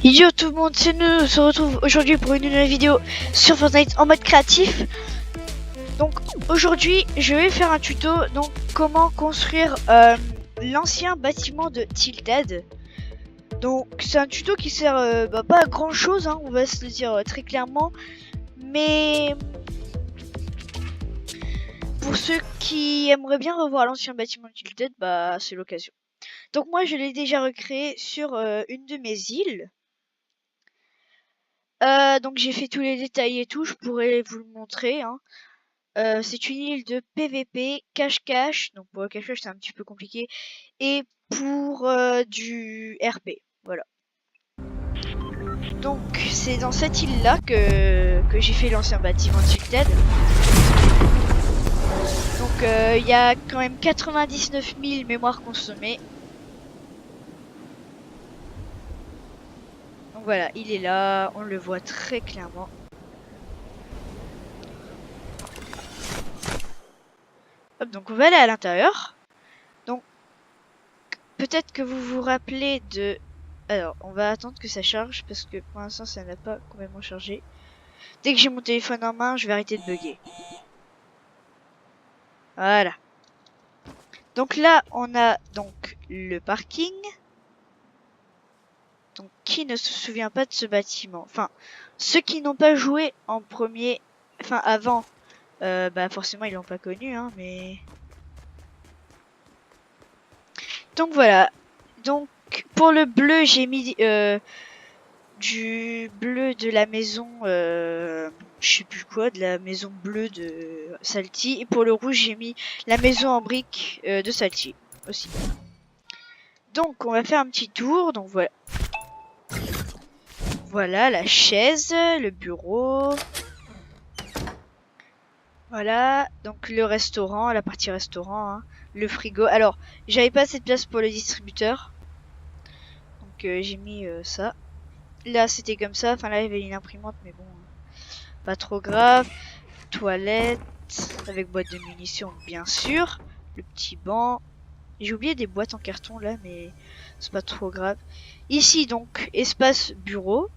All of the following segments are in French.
Yo tout le monde, c'est nous, on se retrouve aujourd'hui pour une nouvelle vidéo sur Fortnite en mode créatif. Donc aujourd'hui je vais faire un tuto, donc comment construire l'ancien bâtiment de Tilted. Donc c'est un tuto qui sert pas à grand chose, hein, on va se le dire très clairement. Mais pour ceux qui aimeraient bien revoir l'ancien bâtiment de Tilted, bah c'est l'occasion. Donc moi je l'ai déjà recréé sur une de mes îles. Donc j'ai fait tous les détails et tout, je pourrais vous le montrer, hein. C'est une île de PVP, cache-cache, donc pour le cache-cache c'est un petit peu compliqué, et pour du RP, voilà. Donc c'est dans cette île là que j'ai fait l'ancien bâtiment Tilted. Donc il y a quand même 99 000 mémoires consommées. Donc voilà, il est là, on le voit très clairement. Hop, donc on va aller à l'intérieur. Donc peut-être que vous vous rappelez de... Alors, on va attendre que ça charge parce que pour l'instant ça n'a pas complètement chargé. Dès que j'ai mon téléphone en main, je vais arrêter de bugger. Voilà. Donc là, on a donc le parking. Donc qui ne se souvient pas de ce bâtiment? Enfin, ceux qui n'ont pas joué en premier, enfin avant, bah forcément ils l'ont pas connu, hein, mais... Donc voilà. Donc pour le bleu, j'ai mis du bleu de la maison, je sais plus quoi, de la maison bleue de Salty. Et pour le rouge, j'ai mis la maison en briques de Salty aussi. Donc on va faire un petit tour. Donc voilà. Voilà la chaise, le bureau. Voilà, donc le restaurant, la partie restaurant, hein, le frigo. Alors, j'avais pas assez de place pour le distributeur. Donc j'ai mis ça. Là c'était comme ça, enfin là il y avait une imprimante mais bon, pas trop grave. Toilette, avec boîte de munitions bien sûr. Le petit banc. J'ai oublié des boîtes en carton là mais c'est pas trop grave. Ici donc, espace bureau.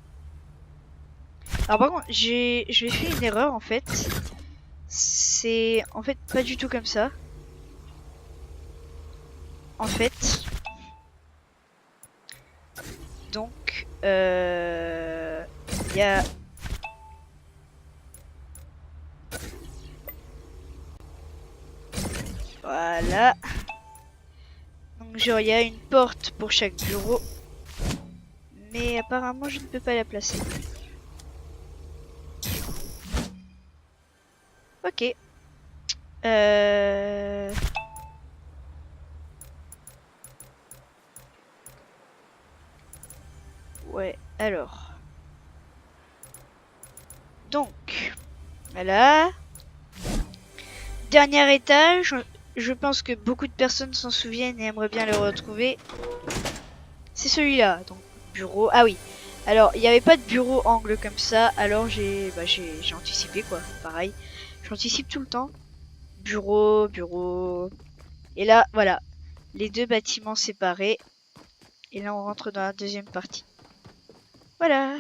Alors par contre, j'ai fait une erreur en fait. C'est en fait pas du tout comme ça. En fait. Donc, il y a... Voilà. Donc genre il y a une porte pour chaque bureau. Mais apparemment je ne peux pas la placer. Ok. Ouais, alors. Donc, voilà. Dernier étage. Je pense que beaucoup de personnes s'en souviennent et aimeraient bien le retrouver. C'est celui-là. Donc, bureau. Ah oui. Alors, il n'y avait pas de bureau angle comme ça. Alors, j'ai anticipé quoi. Pareil. J'anticipe tout le temps. Bureau, bureau. Et là, voilà. Les deux bâtiments séparés. Et là, on rentre dans la deuxième partie. Voilà.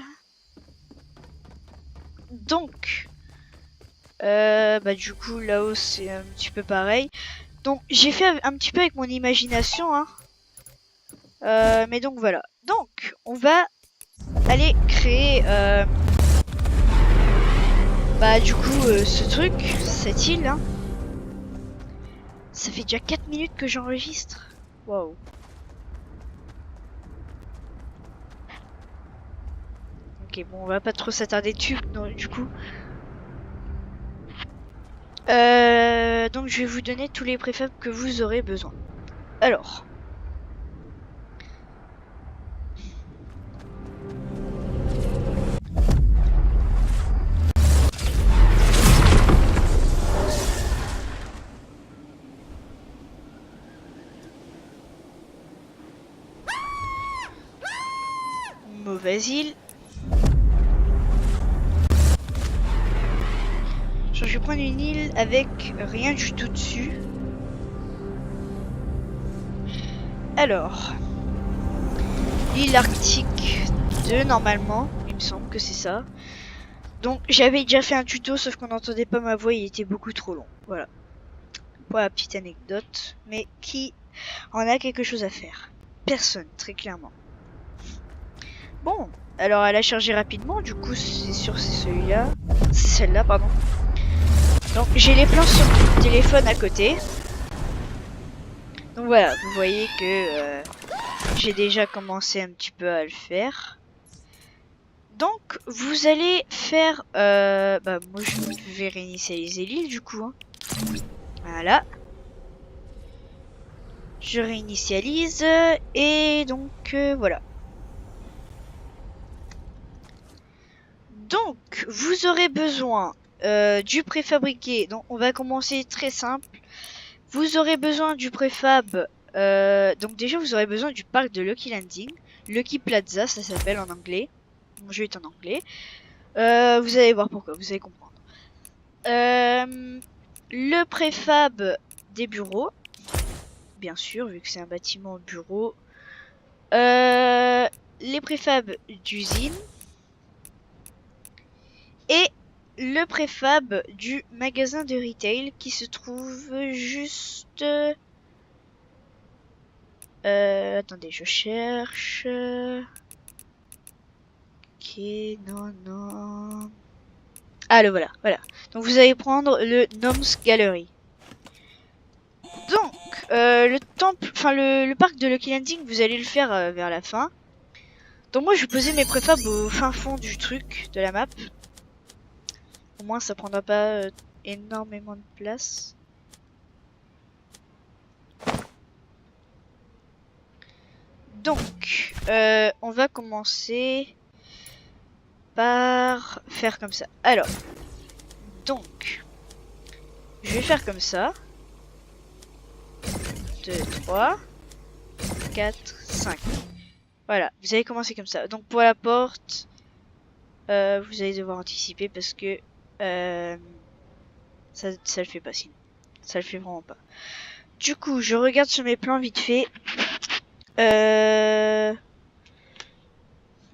Donc, du coup, là-haut, c'est un petit peu pareil. Donc, j'ai fait un petit peu avec mon imagination, hein. Mais donc, voilà. Donc, on va aller créer, ce truc, cette île, hein. Ça fait déjà 4 minutes que j'enregistre. Waouh. Ok, bon, on va pas trop s'attarder dessus, non, du coup. Donc je vais vous donner tous les préfabs que vous aurez besoin. Alors. Mauvaise île. Genre, je vais prendre une île avec rien du tout dessus. l'île Arctique 2 normalement, il me semble que c'est ça. Donc j'avais déjà fait un tuto sauf qu'on n'entendait pas ma voix, il était beaucoup trop long. Voilà. Pour la petite anecdote. Mais qui en a quelque chose à faire? Personne, très clairement. Bon, alors elle a chargé rapidement, du coup c'est sûr c'est celui-là. C'est celle-là, pardon. Donc j'ai les plans sur le téléphone à côté. Donc voilà, vous voyez que j'ai déjà commencé un petit peu à le faire. Donc vous allez faire... bah moi je vais réinitialiser l'île du coup. Hein. Voilà. Je réinitialise et donc voilà. Donc vous aurez besoin du préfabriqué. Donc on va commencer très simple. Vous aurez besoin du préfab. Donc déjà vous aurez besoin du parc de Lucky Landing. Lucky Plaza ça s'appelle en anglais. Mon jeu est en anglais. Vous allez voir pourquoi, vous allez comprendre. Le préfab des bureaux. Bien sûr, vu que c'est un bâtiment de bureau. Les préfabs d'usine. Et le préfab du magasin de retail qui se trouve juste... attendez, je cherche... Ok, non... Ah, le voilà, voilà. Donc vous allez prendre le Gnomes Gallery. Donc, le temple, enfin le parc de Lucky Landing, vous allez le faire vers la fin. Donc moi je vais poser mes préfabs au fin fond du truc, de la map. Au moins ça prendra pas énormément de place. Donc, on va commencer par faire comme ça. Alors, donc, je vais faire comme ça. 2, 3, 4, 5. Voilà, vous allez commencer comme ça. Donc pour la porte, vous allez devoir anticiper parce que ça le fait pas sinon. Ça le fait vraiment pas. Du coup, je regarde sur mes plans vite fait.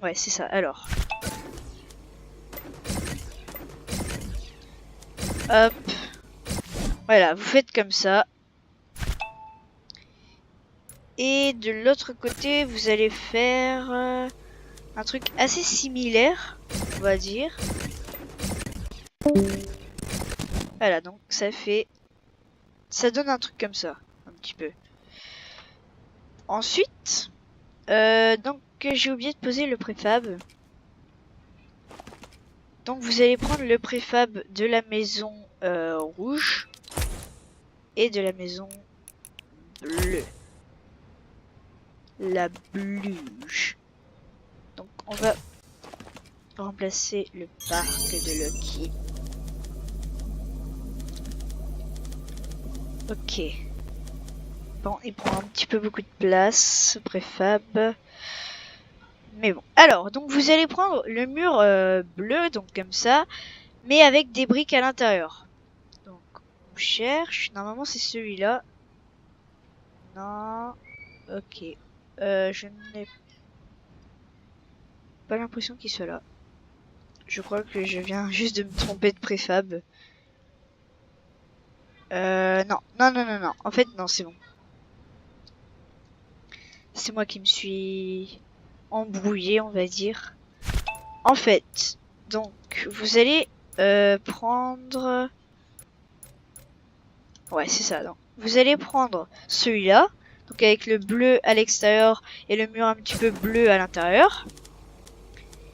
Ouais, c'est ça. Alors. Hop. Voilà, vous faites comme ça. Et de l'autre côté, vous allez faire un truc assez similaire, on va dire. Voilà, donc ça fait... Ça donne un truc comme ça, un petit peu. Ensuite, donc j'ai oublié de poser le préfab. Donc vous allez prendre le préfab de la maison rouge et de la maison bleue. La bluge. Donc on va remplacer le parc de Lucky. Ok. Bon, il prend un petit peu beaucoup de place, ce préfab. Mais bon. Alors, donc vous allez prendre le mur bleu, donc comme ça, mais avec des briques à l'intérieur. Donc, on cherche. Normalement, c'est celui-là. Non. Ok. Je n'ai pas l'impression qu'il soit là. Je crois que je viens juste de me tromper de préfab. Non. En fait, non, c'est bon. C'est moi qui me suis embrouillé, on va dire. En fait, donc, vous allez prendre... Ouais, c'est ça. Donc, vous allez prendre celui-là. Donc, avec le bleu à l'extérieur et le mur un petit peu bleu à l'intérieur.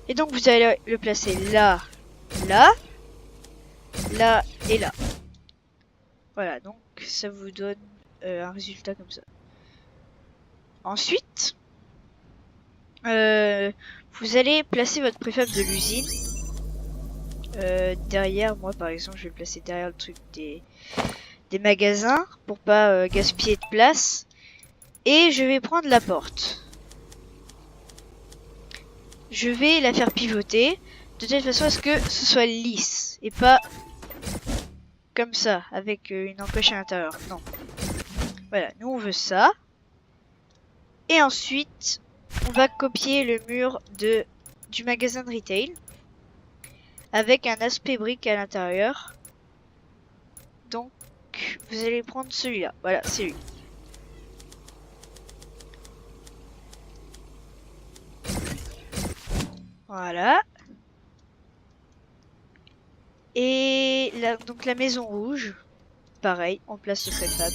Et donc, vous allez le placer là, là, là et là. Voilà, donc ça vous donne un résultat comme ça. Ensuite, vous allez placer votre préfab de l'usine derrière. Moi, par exemple, je vais le placer derrière le truc des magasins pour pas gaspiller de place. Et je vais prendre la porte. Je vais la faire pivoter de telle façon à ce que ce soit lisse et pas comme ça avec une encoche à l'intérieur. Non. Voilà, nous on veut ça. Et ensuite, on va copier le mur du magasin de retail avec un aspect brique à l'intérieur. Donc vous allez prendre celui-là. Voilà, c'est lui. Voilà. Et là, donc la maison rouge, pareil, on place le préfab.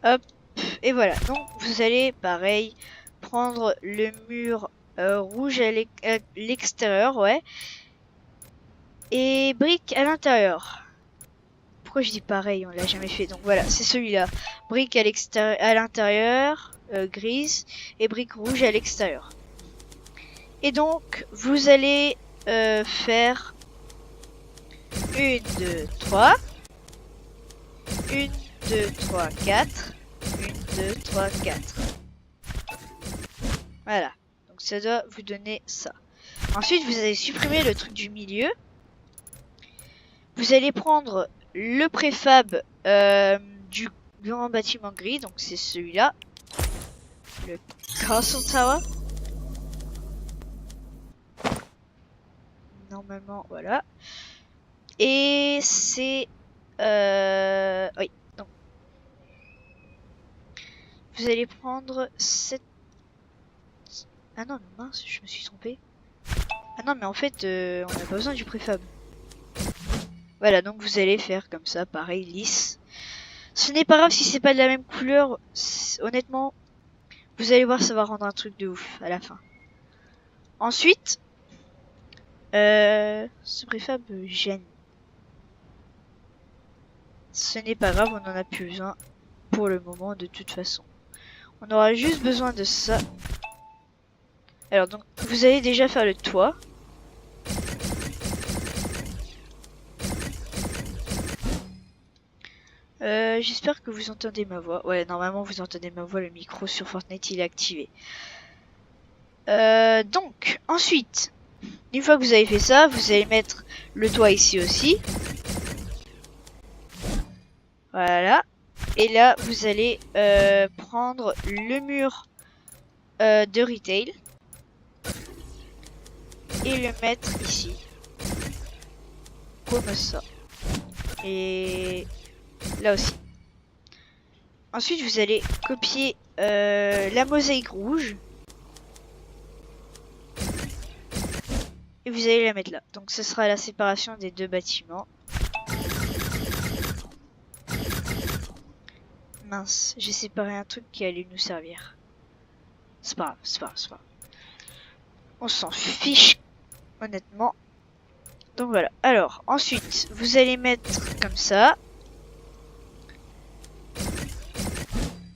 Hop, et voilà. Donc vous allez, pareil, prendre le mur rouge à l'extérieur, ouais. Et brique à l'intérieur. Pourquoi je dis pareil, on l'a jamais fait. Donc voilà, c'est celui-là. Brique à l'extérieur, à l'intérieur, grise, et brique rouge à l'extérieur. Et donc, vous allez faire 1, 2, 3. 1, 2, 3, 4. 1, 2, 3, 4. Voilà. Donc ça doit vous donner ça. Ensuite, vous allez supprimer le truc du milieu. Vous allez prendre le préfab du grand bâtiment gris. Donc c'est celui-là. Le Castle Tower. Normalement, voilà. Et c'est... oui. Donc, vous allez prendre cette... Ah non, mince, je me suis trompé. Ah non, mais en fait, on n'a pas besoin du préfab. Voilà, donc vous allez faire comme ça, pareil, lisse. Ce n'est pas grave si c'est pas de la même couleur. Honnêtement, vous allez voir, ça va rendre un truc de ouf à la fin. Ensuite, ce préfab gêne. Ce n'est pas grave, on n'en a plus besoin pour le moment de toute façon. On aura juste besoin de ça. Alors donc, vous allez déjà faire le toit. J'espère que vous entendez ma voix. Ouais, normalement vous entendez ma voix, le micro sur Fortnite il est activé. Donc, ensuite, une fois que vous avez fait ça, vous allez mettre le toit ici aussi. Voilà. Et là, vous allez prendre le mur de retail et le mettre ici. Comme ça. Et là aussi. Ensuite, vous allez copier la mosaïque rouge. Et vous allez la mettre là. Donc ce sera la séparation des deux bâtiments. Mince, j'ai séparé un truc qui allait nous servir. C'est pas grave, c'est pas grave, c'est pas grave. On s'en fiche, honnêtement. Donc voilà. Alors, ensuite, vous allez mettre comme ça.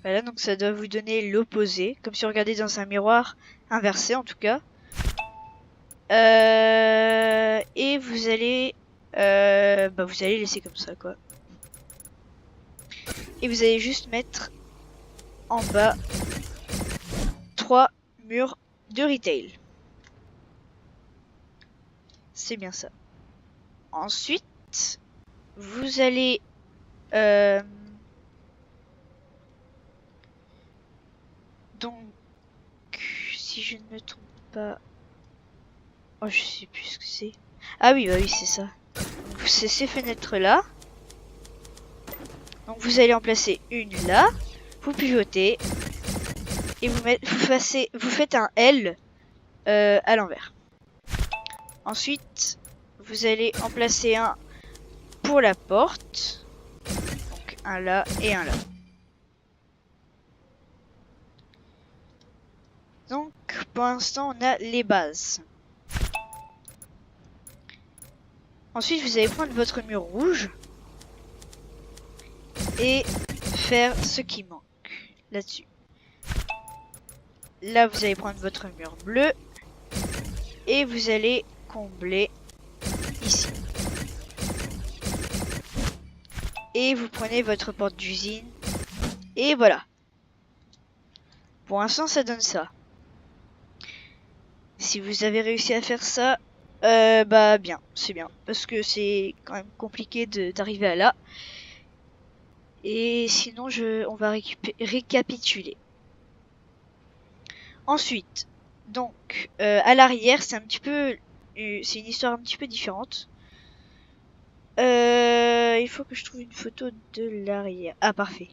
Voilà, donc ça doit vous donner l'opposé. Comme si on regardait dans un miroir inversé, en tout cas. Et vous allez... vous allez laisser comme ça, quoi. Et vous allez juste mettre en bas 3 murs de retail. C'est bien ça. Ensuite, vous allez... donc, si je ne me trompe pas... Oh, je sais plus ce que c'est. Ah oui, bah oui, c'est ça. Donc, c'est ces fenêtres-là. Donc, vous allez en placer une là. Vous pivotez. Et vous faites un L à l'envers. Ensuite, vous allez en placer un pour la porte. Donc, un là et un là. Donc, pour l'instant, on a les bases. Ensuite, vous allez prendre votre mur rouge et faire ce qui manque là-dessus. Là, vous allez prendre votre mur bleu et vous allez combler ici. Et vous prenez votre porte d'usine et voilà. Pour l'instant, ça donne ça. Si vous avez réussi à faire ça, bah bien, c'est bien. Parce que c'est quand même compliqué d'arriver à là. Et sinon, on va récapituler. Ensuite, donc, à l'arrière, c'est un petit peu... c'est une histoire un petit peu différente. Il faut que je trouve une photo de l'arrière. Ah, parfait.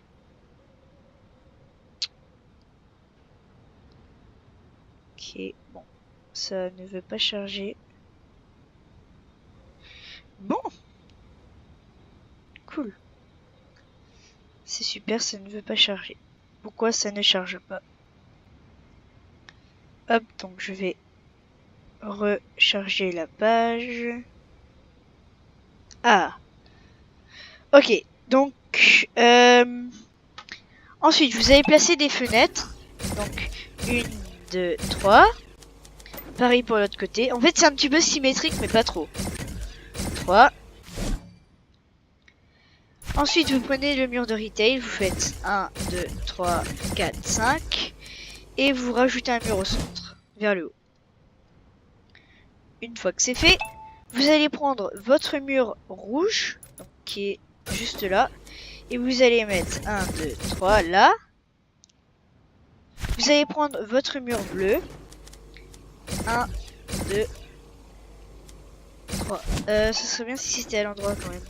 Ok, bon. Ça ne veut pas charger. Bon. Cool. C'est super, ça ne veut pas charger. Pourquoi ça ne charge pas? Hop, donc je vais recharger la page. Ah. Ok, donc... ensuite, vous allez placer des fenêtres. Donc, 1, 2, 3. Pareil pour l'autre côté. En fait, c'est un petit peu symétrique, mais pas trop. 3. Ensuite, vous prenez le mur de retail. Vous faites 1, 2, 3, 4, 5. Et vous rajoutez un mur au centre, vers le haut. Une fois que c'est fait, vous allez prendre votre mur rouge, donc qui est juste là. Et vous allez mettre 1, 2, 3 là. Vous allez prendre votre mur bleu. 1, 2, 3. Ça serait bien si c'était à l'endroit quand même.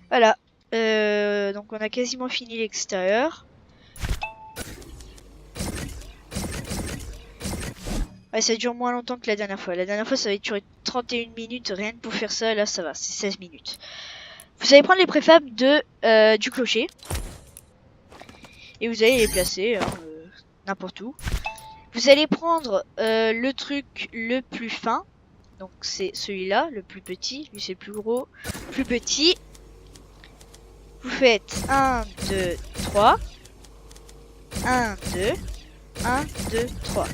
Voilà. Donc on a quasiment fini l'extérieur. Ouais, ça dure moins longtemps que la dernière fois. La dernière fois, ça avait duré 31 minutes, rien que pour faire ça. Là, ça va, c'est 16 minutes. Vous allez prendre les préfabs du clocher. Et vous allez les placer n'importe où. Vous allez prendre le truc le plus fin. Donc c'est celui-là, le plus petit. Lui c'est le plus gros. Plus petit. Vous faites 1, 2, 3. 1, 2. 1, 2, 3.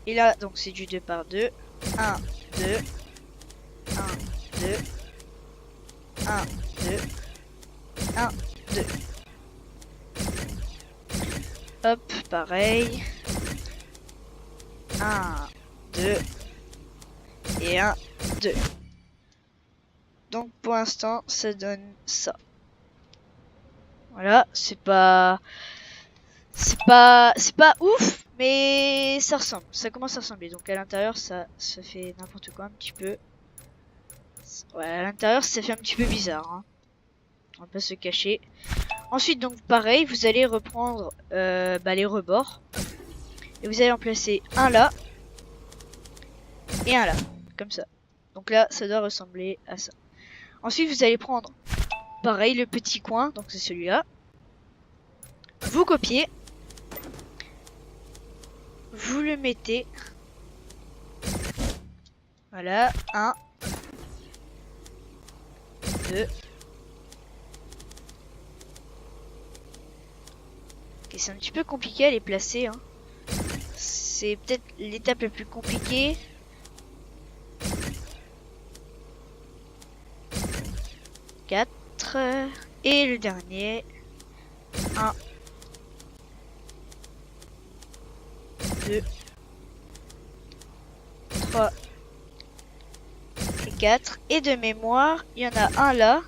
Et là, donc c'est du 2 par 2. 1, 2. 1, 2. 1, 2. 1, 2. Hop, pareil. 1, 2. Et 1, 2. Donc pour l'instant, ça donne ça. Voilà, c'est pas ouf, mais ça ressemble. Ça commence à ressembler. Donc à l'intérieur, ça fait n'importe quoi un petit peu. Ouais, à l'intérieur, ça fait un petit peu bizarre. Hein. On va pas se cacher. Ensuite, donc pareil, vous allez reprendre les rebords. Et vous allez en placer un là. Et un là. Comme ça. Donc là, ça doit ressembler à ça. Ensuite, vous allez prendre, pareil, le petit coin. Donc c'est celui-là. Vous copiez. Vous le mettez. Voilà. 1. 2. Ok, c'est un petit peu compliqué à les placer. Hein. C'est peut-être l'étape la plus compliquée. Et le dernier. 1. 2. 3. Et 4. Et de mémoire, il y en a un là.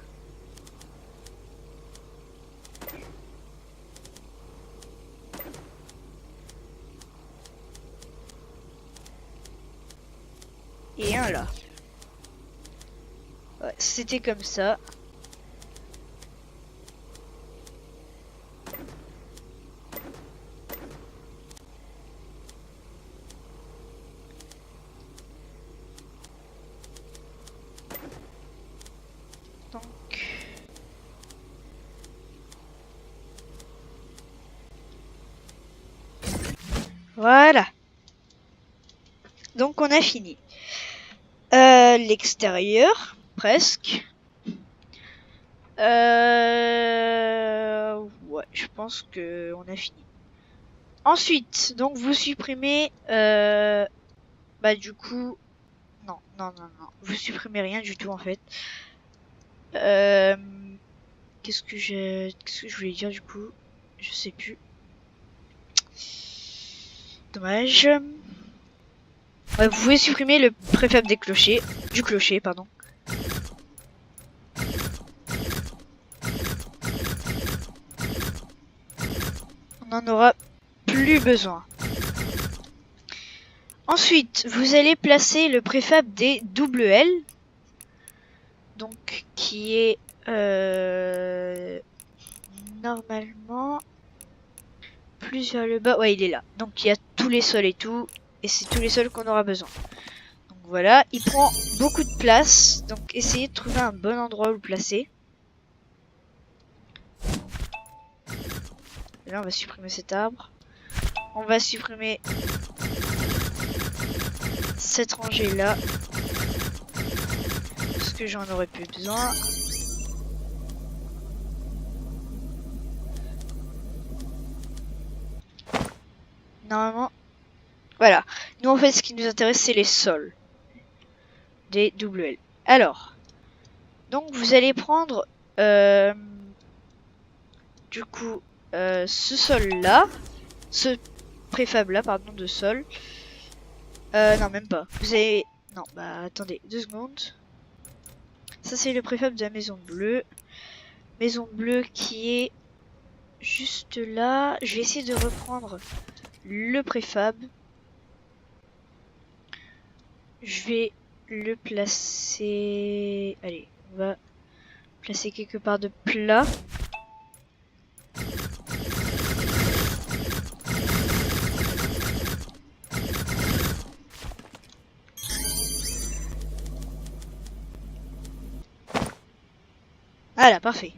Et un là. Ouais, c'était comme ça. Voilà. Donc on a fini. L'extérieur, presque. Ouais, je pense que on a fini. Ensuite, donc vous supprimez, du coup, non, vous supprimez rien du tout en fait. Qu'est-ce que je voulais dire du coup? Je sais plus. Dommage. Ouais, vous pouvez supprimer le préfab du clocher, pardon. on n'en aura plus besoin. Ensuite, vous allez placer le préfab des double L, donc qui est normalement plus vers le bas. Ouais, il est là. Donc il y a tous les sols et tout, et c'est tous les sols qu'on aura besoin. Donc voilà, il prend beaucoup de place, donc essayez de trouver un bon endroit où le placer. Et là, on va supprimer cet arbre. On va supprimer cette rangée là. Parce que j'en aurais plus besoin. Normalement. Voilà. Nous, en fait, ce qui nous intéresse, c'est les sols. Des double L. Alors. Donc, vous allez prendre. Du coup. Ce sol là. Ce préfab là, pardon, de sol. Non, même pas. Vous avez... Non, bah attendez, 2 secondes. Ça, c'est le préfab de la maison bleue. Maison bleue qui est juste là. Je vais essayer de reprendre le préfab. Je vais le placer... Allez, on va placer quelque part de plat. Voilà, parfait.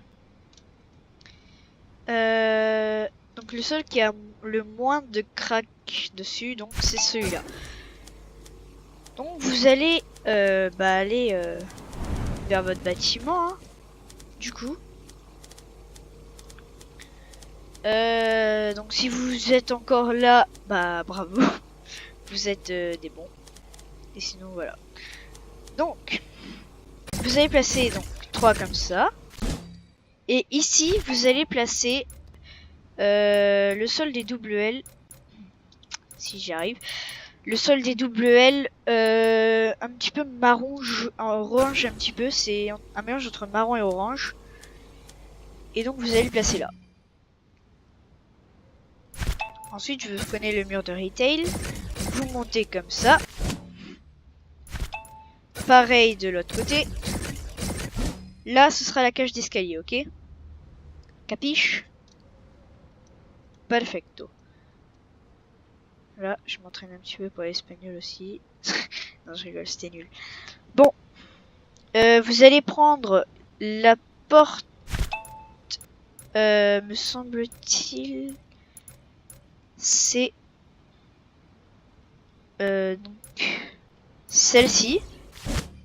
Donc le sol qui a le moins de crack dessus, donc c'est celui-là. Donc vous allez aller vers votre bâtiment, hein, du coup. Donc si vous êtes encore là, bah bravo, vous êtes des bons. Et sinon voilà. Donc vous allez placer donc 3 comme ça. Et ici vous allez placer le sol des double L. Si j'y arrive. Le sol des double L, un petit peu marron, orange un petit peu. C'est un mélange entre marron et orange. Et donc vous allez le placer là. Ensuite, je vous connais le mur de retail. Vous montez comme ça. Pareil de l'autre côté. Là, ce sera la cage d'escalier, ok? Capiche? Perfecto. Là, je m'entraîne un petit peu pour l'espagnol aussi. Non, je rigole, c'était nul. Bon. Vous allez prendre la porte, me semble-t-il... C'est... donc... Celle-ci.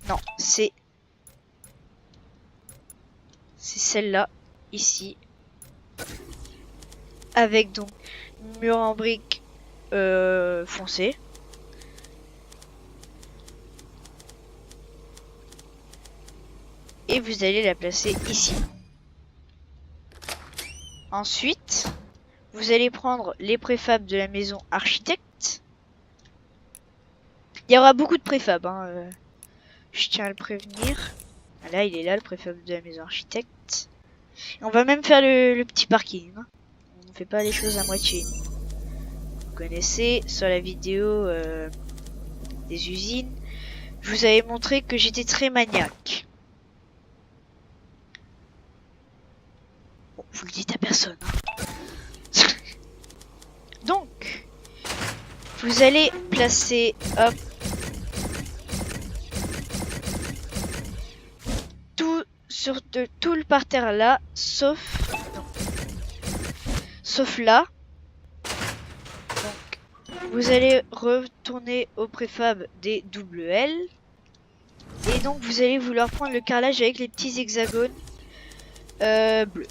Non, c'est... C'est celle-là, ici. Avec donc mur en briques foncé. Et vous allez la placer ici. Ensuite, vous allez prendre les préfabs de la maison architecte. Il y aura beaucoup de préfabs, hein, je tiens à le prévenir. Là, il est là, le préfab de la maison architecte. Et on va même faire le petit parking. Hein. On ne fait pas les choses à moitié. Vous connaissez, sur la vidéo des usines, je vous avais montré que j'étais très maniaque. Bon, vous le dites à personne. Hein. Donc, vous allez placer, hop, sur tout le parterre là, sauf là. Donc, vous allez retourner au préfab des double L. Et donc, vous allez vouloir prendre le carrelage avec les petits hexagones bleus.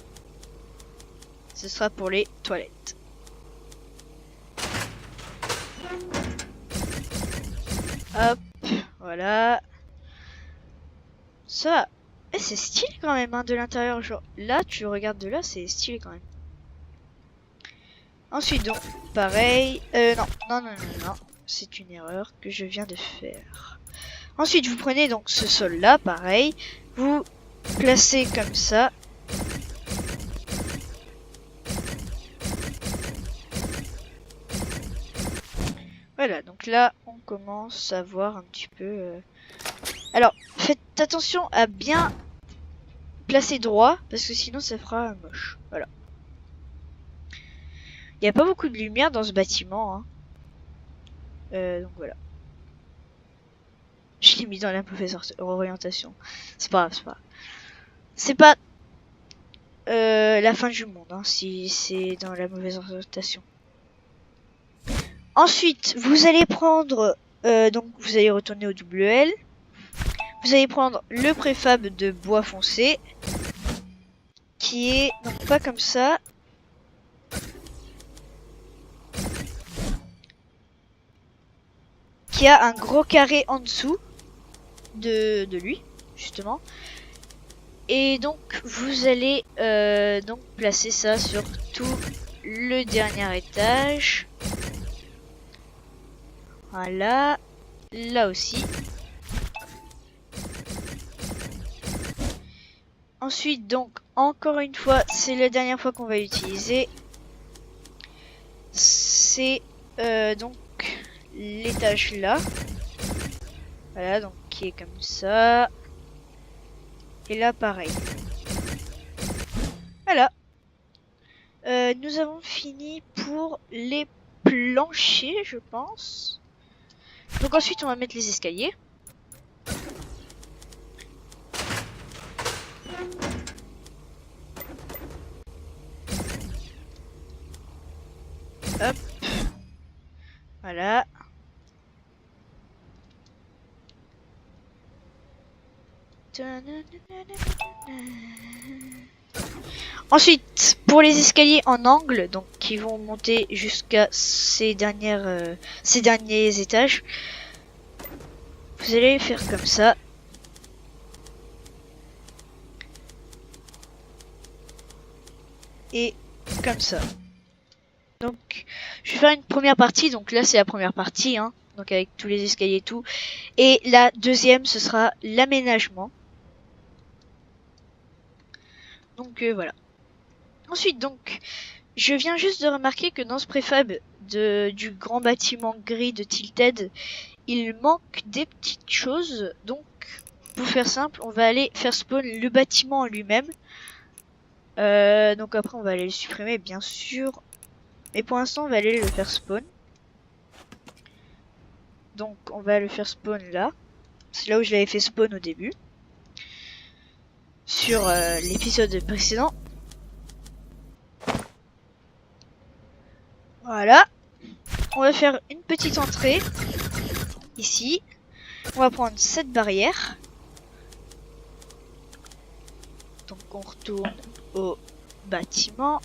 Ce sera pour les toilettes. Hop, voilà. Ça, c'est stylé quand même, hein, de l'intérieur. Genre, là, tu regardes de là, c'est stylé quand même. Ensuite, donc, pareil. Non. C'est une erreur que je viens de faire. Ensuite, vous prenez donc ce sol-là, pareil. Vous placez comme ça. Voilà, donc là on commence à voir un petit peu. Alors, faites attention à bien placer droit, parce que sinon ça fera moche. Voilà. Il n'y a pas beaucoup de lumière dans ce bâtiment. Hein. Donc voilà. Je l'ai mis dans la mauvaise orientation. C'est pas grave, c'est pas grave. C'est pas la fin du monde, hein, si c'est dans la mauvaise orientation. Ensuite, vous allez prendre... donc vous allez retourner au WL. Vous allez prendre le préfab de bois foncé. Qui est donc pas comme ça. Qui a un gros carré en dessous de lui, justement. Et donc vous allez donc placer ça sur tout le dernier étage. Voilà. Là aussi. Ensuite donc encore une fois, c'est la dernière fois qu'on va l'utiliser. C'est donc l'étage là. Voilà, donc qui est comme ça. Et là pareil. Voilà. Nous avons fini pour les planchers, je pense. Donc ensuite on va mettre les escaliers. Hop. Voilà. Ensuite, pour les escaliers en angle, donc qui vont monter jusqu'à ces derniers étages, vous allez faire comme ça. Et comme ça. Donc, je vais faire une première partie. Donc là, c'est la première partie, hein, donc avec tous les escaliers et tout. Et la deuxième, ce sera l'aménagement. Donc voilà. Ensuite, donc, je viens juste de remarquer que dans ce préfab du grand bâtiment gris de Tilted, il manque des petites choses. Donc, pour faire simple, on va aller faire spawn le bâtiment en lui-même. Donc après, on va aller le supprimer, bien sûr. Mais pour l'instant, on va aller le faire spawn. Donc, on va le faire spawn là. C'est là où je l'avais fait spawn au début. Sur l'épisode précédent. Voilà. On va faire une petite entrée. Ici. On va prendre cette barrière. Donc, on retourne au bâtiment.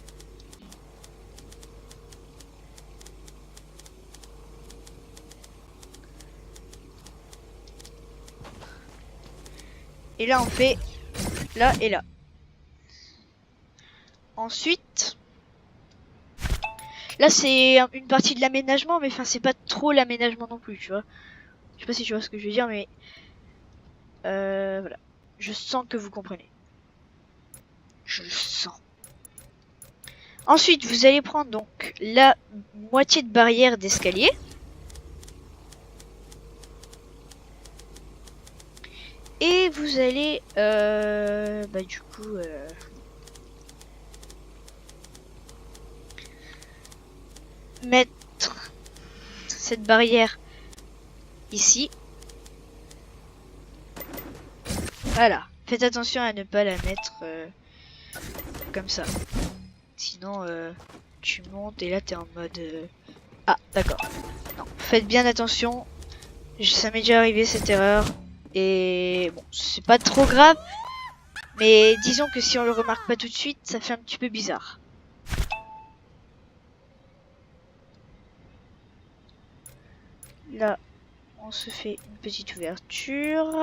Et là, on fait là et là. Ensuite, là, c'est une partie de l'aménagement, mais enfin, c'est pas trop l'aménagement non plus, tu vois. Je sais pas si tu vois ce que je veux dire, mais voilà. Je sens que vous comprenez. Je le sens. Ensuite, vous allez prendre donc la moitié de barrière d'escalier. Et vous allez, du coup, mettre cette barrière ici. Voilà. Faites attention à ne pas la mettre comme ça. Sinon, tu montes et là, t'es en mode... Ah, d'accord. Non, faites bien attention. Ça m'est déjà arrivé cette erreur. Et bon, c'est pas trop grave. Mais disons que si on le remarque pas tout de suite, ça fait un petit peu bizarre. Là, on se fait une petite ouverture.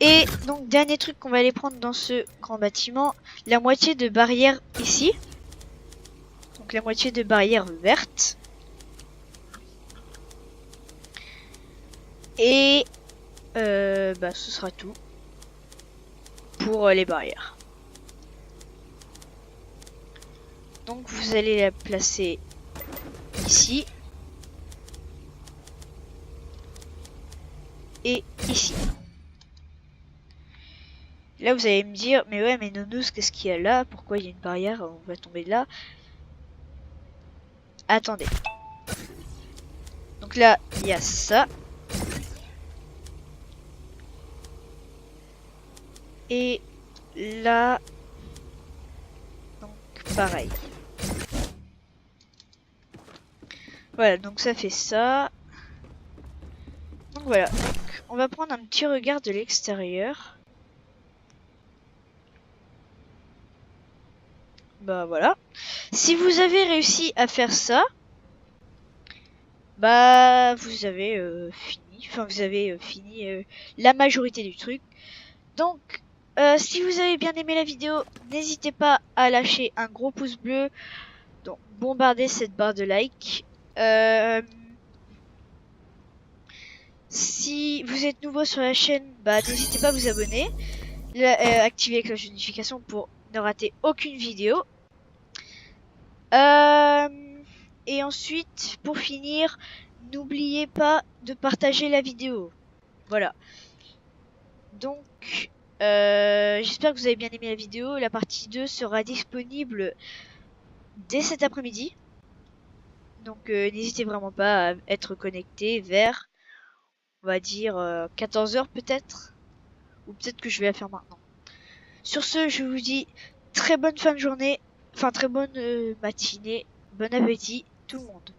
Et donc, dernier truc qu'on va aller prendre dans ce grand bâtiment, la moitié de barrière ici. Donc la moitié de barrière verte. Et ce sera tout pour les barrières. Donc vous allez la placer ici. et ici. Là vous allez me dire, mais ouais mais Nounous, qu'est-ce qu'il y a là? Pourquoi il y a une barrière? On va tomber de là. Attendez. Donc là, il y a ça. Et là, donc pareil. Voilà, donc ça fait ça. Donc voilà, donc, on va prendre un petit regard de l'extérieur. Bah voilà. Si vous avez réussi à faire ça, bah vous avez fini. Enfin, vous avez fini la majorité du truc. Donc, si vous avez bien aimé la vidéo, n'hésitez pas à lâcher un gros pouce bleu. Donc, bombardez cette barre de like. Si vous êtes nouveau sur la chaîne, bah n'hésitez pas à vous abonner. Activez la cloche de notification pour ne rater aucune vidéo. Et ensuite, pour finir, n'oubliez pas de partager la vidéo. Voilà. Donc, j'espère que vous avez bien aimé la vidéo. La partie 2 sera disponible dès cet après-midi. Donc, n'hésitez vraiment pas à être connecté vers, on va dire, 14 h peut-être. Ou peut-être que je vais la faire maintenant. Sur ce, je vous dis très bonne fin de journée. Enfin, très bonne matinée. Bon appétit, tout le monde.